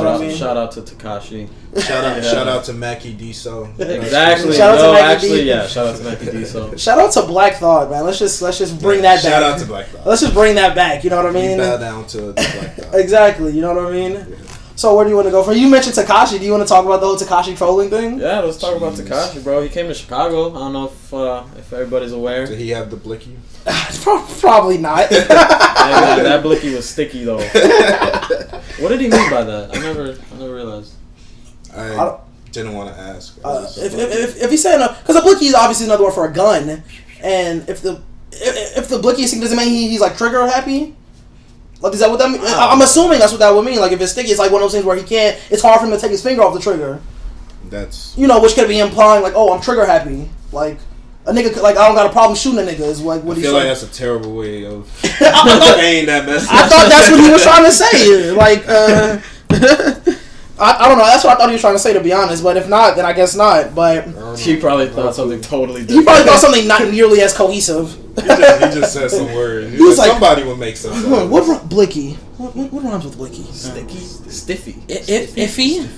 what I mean? Shout out to Tekashi. Shout out to Mackie D-So. Exactly. Shout out to Mackie D. Yeah. Shout out to Mackie D-So. Shout out to Black Thought, man. Let's just bring that back. Shout out to Black Thought. Let's just bring that back. You know what I mean? Bow down to Black Thought. Exactly. You know what I mean? Yeah. So where do you want to go from? You mentioned Tekashi. Do you want to talk about the whole Tekashi trolling thing? Yeah, let's talk about Tekashi, bro. He came to Chicago. I don't know if everybody's aware. Did he have the blicky? Probably not. That blicky was sticky though. What did he mean by that? I never realized. I didn't want to ask. If he's saying because a blicky is obviously another word for a gun, and if the blicky is sticky, does it mean he's like trigger happy? Like, is that what that means? I'm assuming that's what that would mean. Like, if it's sticky, it's like one of those things where it's hard for him to take his finger off the trigger. That's... which could be implying, like, oh, I'm trigger happy. Like, a nigga, like, I don't got a problem shooting a nigga is like what he's saying. I feel like that's a terrible way of conveying that message. I thought that's what he was trying to say. Like, I don't know. That's what I thought he was trying to say, to be honest. But if not, then I guess not. But he probably thought something totally different. He probably thought something not nearly as cohesive. He just said some word. He was like, somebody would make something. What blicky? What rhymes with blicky? Sticky. Stiffy. Iffy.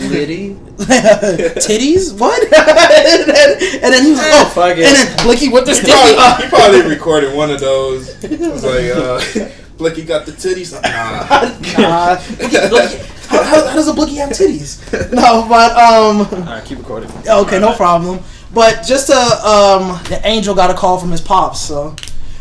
Litty. Titties? What? and then he was like, oh, and then blicky with the stiffy. He probably recorded one of those. It was like, blicky got the titties. Nah. Blicky. How does a blicky have titties? No, but Alright, keep recording. Okay, no problem. But just the Angel got a call from his pops, so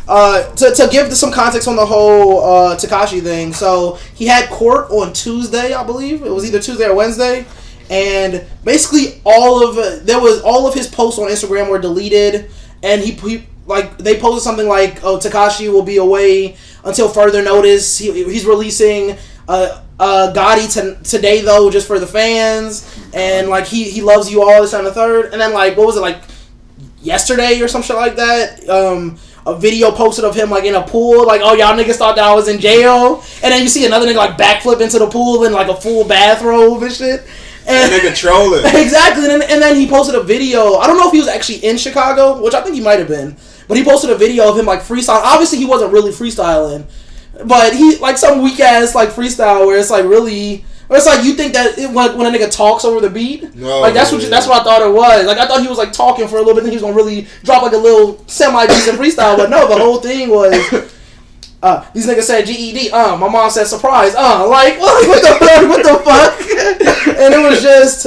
to give some context on the whole Tekashi thing. So he had court on Tuesday, I believe. It was either Tuesday or Wednesday, and basically all of his posts on Instagram were deleted, and he like they posted something like, "Oh, Tekashi will be away until further notice. He's releasing Gotti today though, just for the fans, and like he loves you all, this and the third." And then like what was it, like yesterday or some shit like that? A video posted of him like in a pool, like, oh, y'all niggas thought that I was in jail, and then you see another nigga like backflip into the pool in like a full bathrobe and shit. And that nigga trolling. Exactly, and then he posted a video. I don't know if he was actually in Chicago, which I think he might have been, but he posted a video of him like freestyling. Obviously, he wasn't really freestyling, but he like some weak ass like freestyle where it's like really. Or it's like you think that when a nigga talks over the beat, like that's what I thought it was. Like I thought he was like talking for a little bit, and he was gonna really drop like a little semi decent freestyle. But no, the whole thing was these niggas said GED. My mom said surprise. Like what the fuck? And it was just,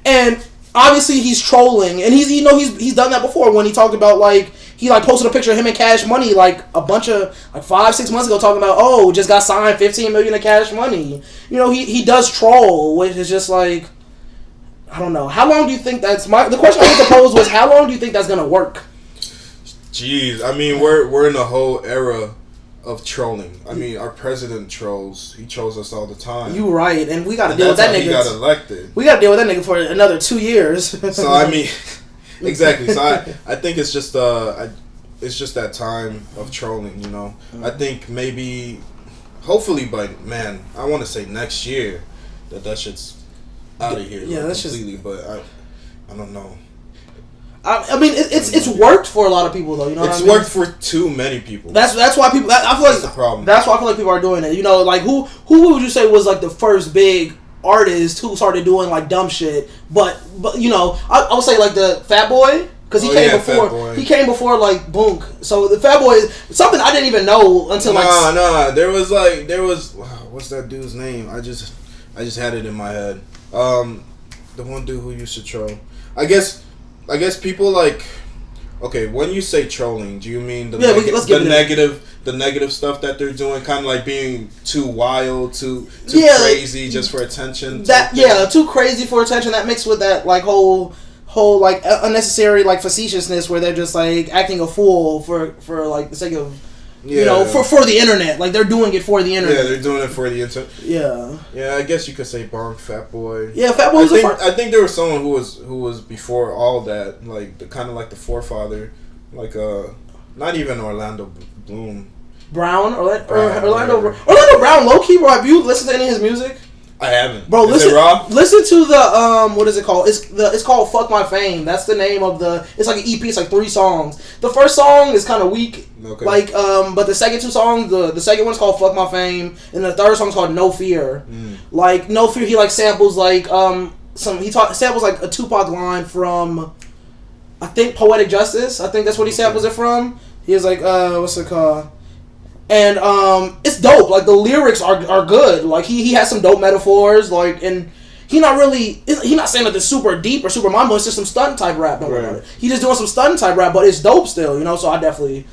and obviously he's trolling, and he's done that before when he talked about like. He like posted a picture of him in Cash Money like a bunch of like 5-6 months ago talking about, oh, just got signed $15 million in Cash Money. He does troll, which is just like, I don't know. How long do you think the question I wanted to pose was, how long do you think that's gonna work? Jeez, I mean we're in a whole era of trolling. I mean our president trolls. He trolls us all the time. You right, and we got to deal with that nigga. He got elected. We got to deal with that nigga for another 2 years. So I mean. Exactly. So I think it's just that time of trolling, I think maybe, hopefully by, I want to say next year that shit's out of here. Yeah, that's completely. But I don't know. I mean, it's worked for a lot of people though. It's worked for too many people. That's why people. I feel like that's the problem. That's why I feel like people are doing it. Like who would you say was like the first big artist who started doing like dumb shit, but I would say like the Fat Boy, because he came before. He came before like Boonk. So the Fat Boy is something I didn't even know until there was what's that dude's name? I just had it in my head. The one dude who used to troll. I guess people like. Okay, when you say trolling, do you mean the negative stuff that they're doing, kind of like being too wild, too crazy just for attention? Too crazy for attention. That mixed with that like whole like unnecessary like facetiousness where they're just like acting a fool for like the sake of for the internet. Like they're doing it for the internet. Yeah, they're doing it for the internet. Yeah. Yeah, I guess you could say Bonk, Fat Boy. Yeah, Fat Boy. I think there was someone who was before all that, like the kind of like the forefather, like not even Orlando Bloom. Orlando Brown, low key, bro. Have you listened to any of his music? I haven't. Bro, Is it raw? listen to the what is it called? It's called "Fuck My Fame." That's the name of the. It's like an EP. It's like 3 songs. The first song is kind of weak. Okay. Like but the second 2 songs, the second one's called "Fuck My Fame," and the third song's called "No Fear." Like No Fear, he like samples like samples like a Tupac line from, I think, Poetic Justice. I think that's what he samples it from. He was like what's it called? And it's dope. Like the lyrics are good. Like he has some dope metaphors. Like, and he's not saying that it's super deep or super mind blowing. It's just some stunt type rap. Don't worry about it. He's just doing some stunt type rap, but it's dope still. You know. So I definitely.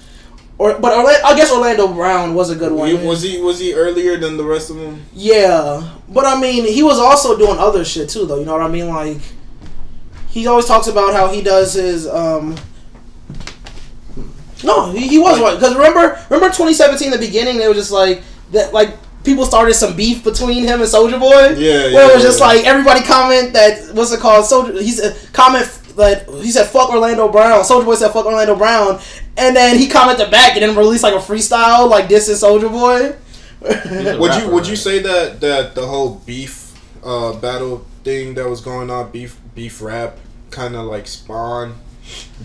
I guess Orlando Brown was a good one. Was he earlier than the rest of them? Yeah, but I mean, he was also doing other shit too, though. You know what I mean? Like, he always talks about how he does his No, he was right. Because remember 2017, the beginning, they were just like that. Like people started some beef between him and Soulja Boy. Yeah, where it was just like everybody comment that what's it called? He said fuck Orlando Brown. Soulja Boy said fuck Orlando Brown, and then he commented back and then released like a freestyle like this is Soulja Boy. Would you say that the whole beef battle thing that was going on, beef rap, kind of like spawned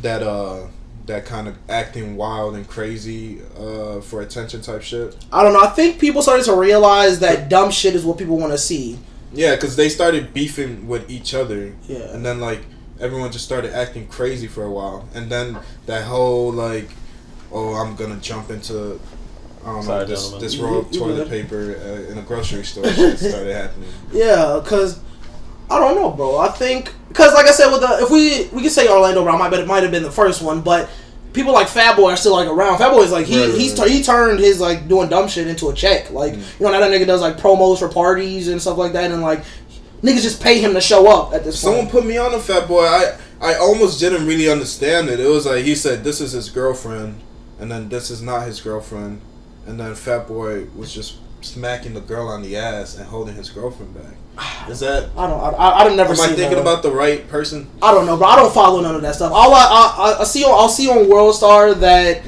that kind of acting wild and crazy for attention type shit? I don't know. I think people started to realize that dumb shit is what people want to see. Yeah, because they started beefing with each other. Yeah. And then, like, everyone just started acting crazy for a while. And then that whole, like, oh, I'm going to jump into, I don't know, this roll of toilet paper in a grocery store shit started happening. Yeah, because, I don't know, bro. I think, because like I said, if we could say Orlando Brown might have been the first one, but people like Fat Boy are still like around. Fat Boy is like he turned his like doing dumb shit into a check. Like you know that nigga does like promos for parties and stuff like that, and like niggas just pay him to show up at this point. Someone put me on a Fat Boy. I almost didn't really understand it. It was like he said this is his girlfriend, and then this is not his girlfriend, and then Fat Boy was just smacking the girl on the ass and holding his girlfriend back. Is that? I've never seen. Am I thinking about the right person? I don't know, bro. I don't follow none of that stuff. I'll see on World Star that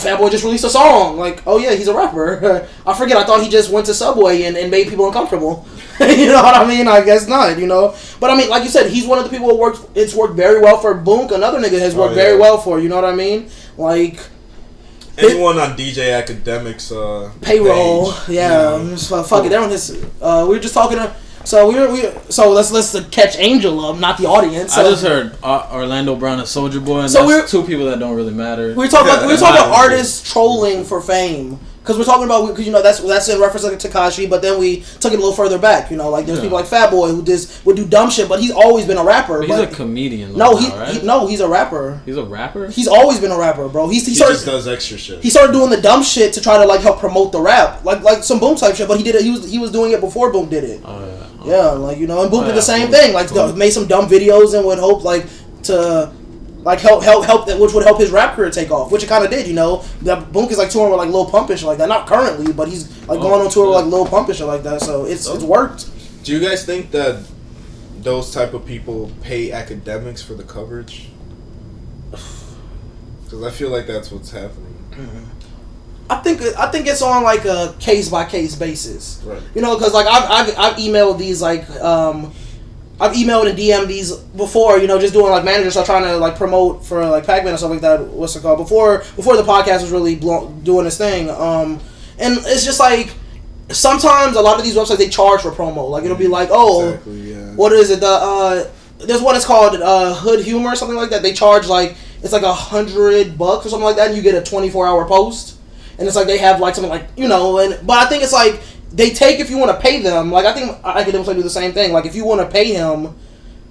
Fat Boy just released a song. Like, oh yeah, he's a rapper. I forget. I thought he just went to Subway and made people uncomfortable. You know what I mean? I guess not. You know, but I mean, like you said, he's one of the people who it's worked very well for. Boonk, another nigga, has worked very well for. You know what I mean? Like. Anyone on DJ Academics payroll, page, fuck it. They're on his. We were just talking to. So let's catch Angel up, not the audience. So, I just heard Orlando Brown and Soulja Boy, and that's two people that don't really matter. We were talking about artists trolling for fame. Because we're talking about, because you know that's in reference to Tekashi, but then we took it a little further back. You know, like there's people like Fat Boy who would do dumb shit, but he's always been a rapper. He's a comedian. He's a rapper. He's a rapper. He's always been a rapper, bro. He just does extra shit. He started doing the dumb shit to try to like help promote the rap, like some Boom type shit. But he did it. He was doing it before Boom did it. Oh yeah. Yeah, like you know, and Boom did the same thing. Like made some dumb videos and would hope like to. Like help that, which would help his rap career take off, which it kind of did, you know. That Boonk is like touring with like Lil Pump and shit like that. Not currently, but he's like going on tour with like Lil Pump and shit like that. So it's worked. Do you guys think that those type of people pay academics for the coverage? Because I feel like that's what's happening. I think it's on like a case by case basis. Right. You know, because like I've emailed these like I've emailed and DM'd these before, you know, just doing like managers are trying to like promote for like Pac-Man and stuff like that. What's it called? Before the podcast was really doing its thing. And it's just like sometimes a lot of these websites they charge for promo. Like it'll be like, what is it? There's one that's called Hood Humor or something like that. They charge like it's like $100 or something like that, and you get a 24-hour post. And it's like they have like something like but I think it's like. They take if you want to pay them. Like I think academics do the same thing. Like if you want to pay him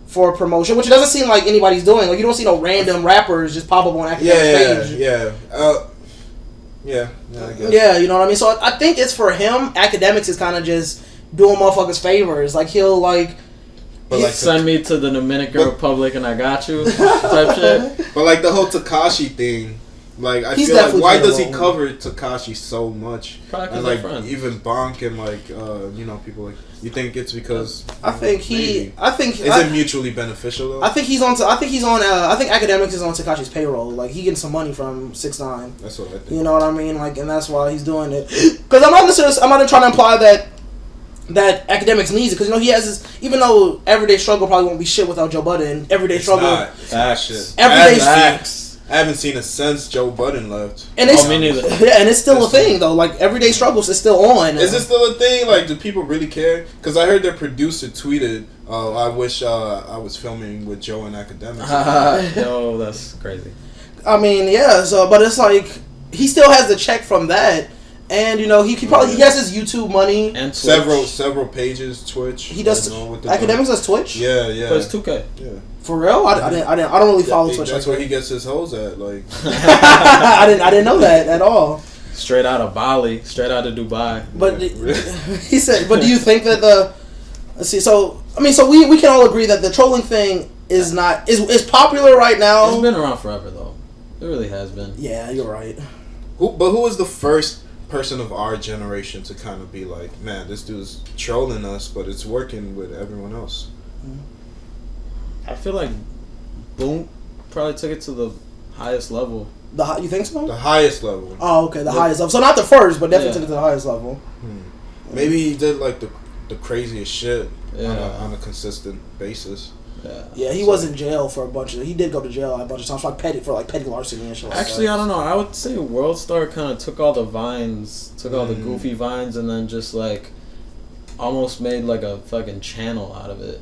for a promotion, which it doesn't seem like anybody's doing. Like you don't see no random rappers just pop up on academics page. I guess. Yeah, you know what I mean. So I think it's for him. Academics is kind of just doing motherfuckers favors. Like he'll like. But like send me to the Dominican Republic and I got you type shit. But like the whole Tekashi thing. Like I feel like why does he cover Tekashi so much? Probably and like even Bonk and like people like you think it's because I think is it mutually beneficial though? I think Academics is on Tekashi's payroll. Like he getting some money from 6ix9ine. That's what I think. You know what I mean? Like and that's why he's doing it. Because I'm not trying to imply that that academics needs it, because he has this. Even though Everyday Struggle probably won't be shit without Joe Budden. Everyday Struggle, Shit. Everyday I haven't seen it since Joe Budden left. And me neither. Yeah, and it's still a thing though. Like Everyday Struggles is still on. Is it still a thing? Like, do people really care? Because I heard their producer tweeted, "I wish I was filming with Joe and academics." Yo, that's crazy. I mean, yeah. So, but it's like he still has the check from that. And he has his YouTube money and Twitch. several pages Twitch. He does academics does Twitch. Yeah. But it's 2K. Yeah. For real? I don't really follow Twitch. That's where he gets his hoes at. Like I didn't know that at all. Straight out of Bali, straight out of Dubai. But he said. But do you think that let's see. So we can all agree that the trolling thing is popular right now. It's been around forever though. It really has been. Yeah, you're right. Who was the first person of our generation to kind of be like, man, this dude's trolling us, but it's working with everyone else? I feel like Boom probably took it to the highest level. You think so? The highest level. Oh, okay, the highest level. So not the first, but definitely took it to the highest level. Maybe he did like the craziest shit on a consistent basis. Yeah, he was in jail for a bunch of. He did go to jail a bunch of times for petty larceny and shit. Actually, I don't know. I would say WorldStar kind of took all the vines, all the goofy vines, and then just like almost made like a fucking channel out of it.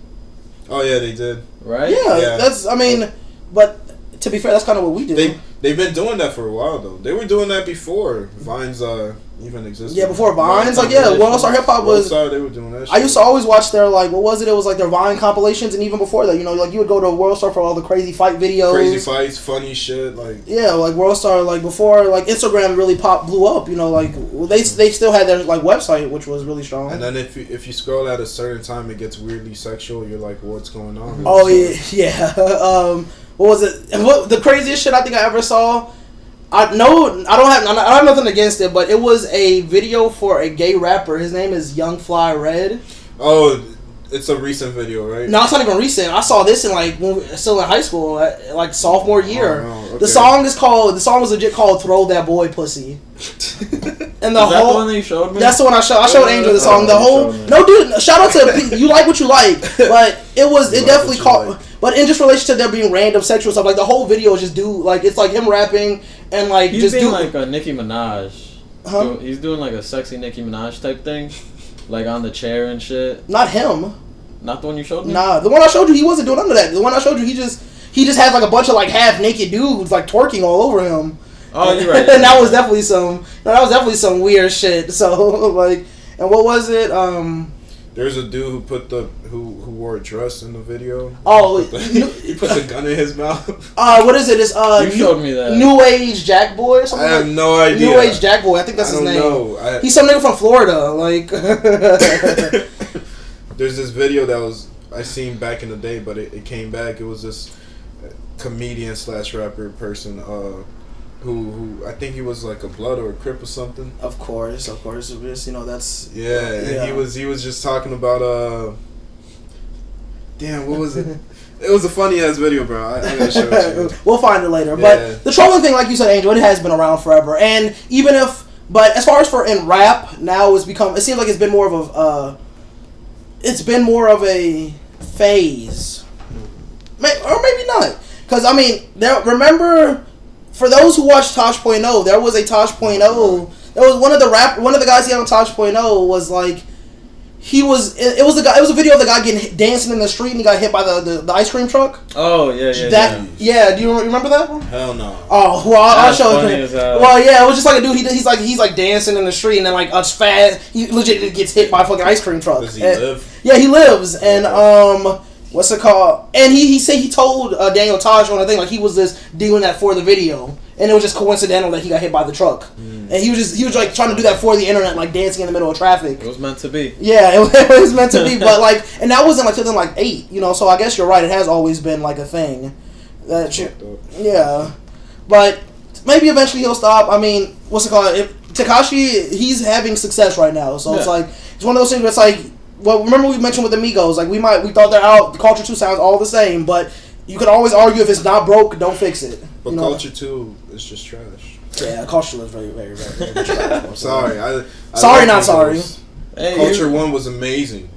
Oh yeah, they did. Right? Yeah. That's. I mean, but to be fair, that's kind of what we do. They've been doing that for a while though. They were doing that before Vines even existed. Yeah, before Vines, WorldStar Hip Hop was. WorldStar, they were doing that shit. I used to always watch their what was it? It was like their Vine compilations, and even before that, you would go to WorldStar for all the crazy fight videos. Crazy fights, funny shit, like. Yeah, like WorldStar, before Instagram really blew up. They still had their website, which was really strong. And then if you scroll at a certain time, it gets weirdly sexual. You're like, what's going on? Oh yeah. What was it? The craziest shit I think I ever saw. I don't have nothing against it, but it was a video for a gay rapper. His name is Young Fly Red. Oh, it's a recent video, right? No, it's not even recent. I saw this in when we were still in high school, sophomore year. Oh, no. Okay. The song was legit called "Throw That Boy Pussy." And the Is that the one that you showed me? That's the one I showed. I showed Angel the song. Dude. Shout out to you. Like what you like, but it definitely caught. But in just relation to there being random sexual stuff, the whole video is just it's like him rapping and he's just being like a Nicki Minaj. Huh? He's doing like a sexy Nicki Minaj type thing, on the chair and shit. Not him. Not the one you showed me. Nah, the one I showed you, he wasn't doing none of that. The one I showed you, he just had a bunch of half naked dudes twerking all over him. Oh, you're right. And that was definitely some weird shit. So and what was it? There's a dude who wore a dress in the video. Oh, he put the gun in his mouth. What is it? It's you showed me that. New Age Jack Boy or something. I have no idea. New Age Jack Boy. I think that's his name. Know. He's some nigga from Florida. There's this video that I seen back in the day, but it came back. It was this comedian / rapper person who I think he was like a Blood or a Crip or something. Of course. That's and he was just talking about damn, what was it? It was a funny ass video, bro. I gotta show it to you. We'll find it later. But the trolling thing, like you said, Angel, it has been around forever. And but as far as in rap now, it seems like it's been more of a phase, or maybe not. Because remember. For those who watched Tosh.0, there was a Tosh.0. There was one of the guys he had on Tosh.0 was it was a video of the guy dancing in the street and he got hit by the ice cream truck. Oh yeah. Do you remember that one? Hell no. Oh well, I'll show you. Well, yeah, it was just like a dude. He's dancing in the street and then he legit gets hit by a fucking ice cream truck. Does he live? Yeah, he lives and what's it called? And he said he told Daniel Taj on the thing he was just doing that for the video, and it was just coincidental that he got hit by the truck, and he was trying to do that for the internet, dancing in the middle of traffic. It was meant to be. Yeah, it was meant to be, but and that wasn't 2008, So I guess you're right. It has always been a thing. Yeah, but maybe eventually he'll stop. What's it called? Tekashi, he's having success right now, so it's it's one of those things where it's well, remember we mentioned with Amigos, we thought they're out. The Culture 2 sounds all the same, but you could always argue if it's not broke, don't fix it. But Culture 2 is just trash. Yeah, Culture 2 is very, very, very, very trash. I'm sorry. Sorry, not sorry. Hey, Culture 1 was amazing.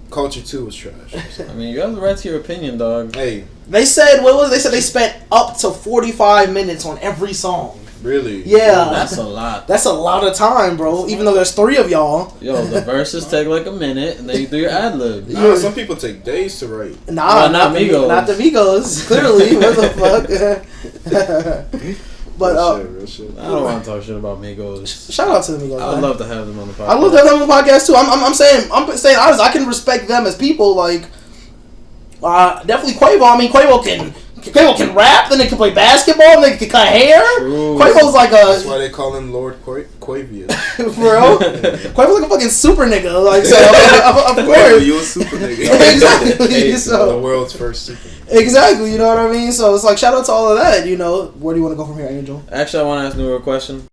Culture 2 was trash. I mean, you have the right to your opinion, dog. Hey, They said they said they spent up to 45 minutes on every song. really? Yeah, That's a lot. That's a lot of time, bro. Even though there's 3 of y'all. Yo, the verses take like a minute, and then you do your ad lib. Nah, some people take days to write. Nah, Well, not Migos. Not the Migos. Clearly, what the fuck? But Real shit. I don't want to talk shit about Migos. shout out to the Migos. I'd man. love to have them on the podcast. I love to have them on the podcast too. I'm saying honest. I can respect them as people. Like, definitely Quavo. I mean, Quavo can rap. Then they can play basketball. And they can cut hair. True. Quavo's like That's a why they call him Lord Quavius. bro. Quavo's like a fucking super nigga. Like, so of course. You a super nigga. Exactly. Hey, So The world's first super. exactly. You know what I mean. So it's like shout out to all of that. You know, where do you want to go from here, Angel? Actually, I want to ask Nuru a question.